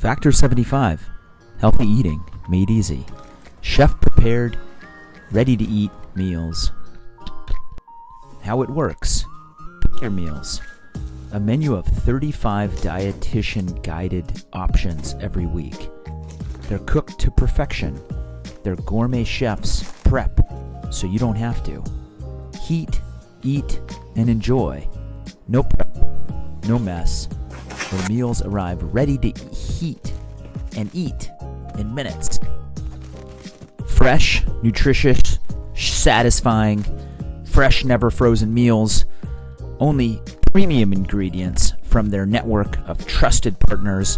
Factor 75. Healthy eating made easy. Chef prepared, ready to eat meals. How it works. Pick your meals. A menu of 35 dietitian guided options every week. They're cooked to perfection. Their gourmet chefs prep so you don't have to. Heat, eat, and enjoy. No prep, no mess. Their meals arrive ready to heat and eat in minutes. Fresh, nutritious, satisfying, fresh, never frozen meals. Only premium ingredients from their network of trusted partners.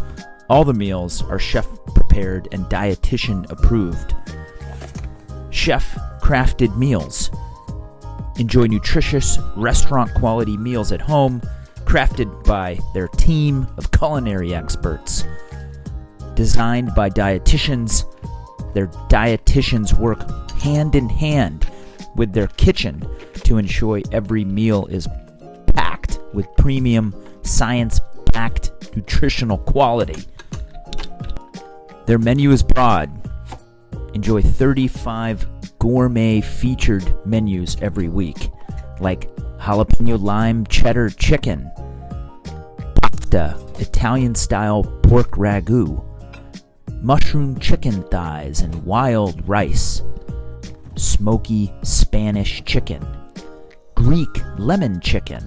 All the meals are chef prepared and dietitian approved. Chef crafted meals. Enjoy nutritious restaurant quality meals at home, crafted by their team of culinary experts. Designed by dietitians, their dietitians work hand in hand with their kitchen to ensure every meal is packed with premium, science-backed nutritional quality. Their menu is broad. Enjoy 35 gourmet featured menus every week, like jalapeno lime cheddar chicken, pasta Italian-style pork ragu, mushroom chicken thighs and wild rice, smoky Spanish chicken, Greek lemon chicken.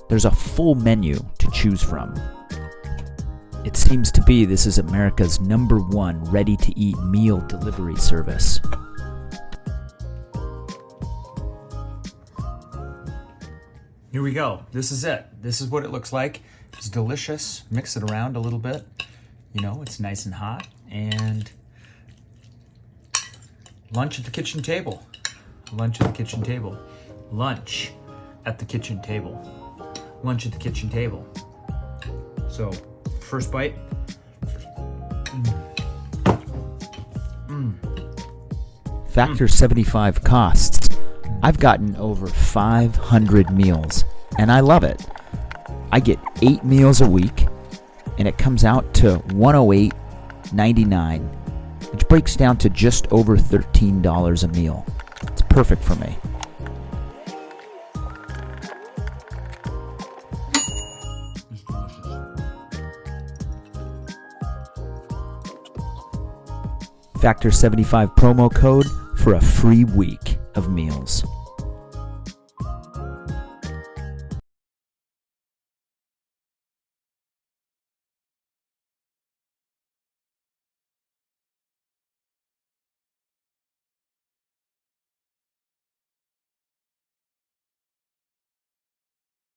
There's a full menu to choose from. It seems to be this is America's #1 ready-to-eat meal delivery service. Here we go. This is it. This is what it looks like. It's delicious. Mix it around a little bit. You know, it's nice and hot. And lunch at the kitchen table. Lunch at the kitchen table. Lunch at the kitchen table. Lunch at the kitchen table. So, first bite. Factor 75 costs. I've gotten over 500 meals, and I love it. I get 8 meals a week, and it comes out to $108.99, which breaks down to just over $13 a meal. It's perfect for me. It's delicious. Factor 75 promo code for a free week of meals.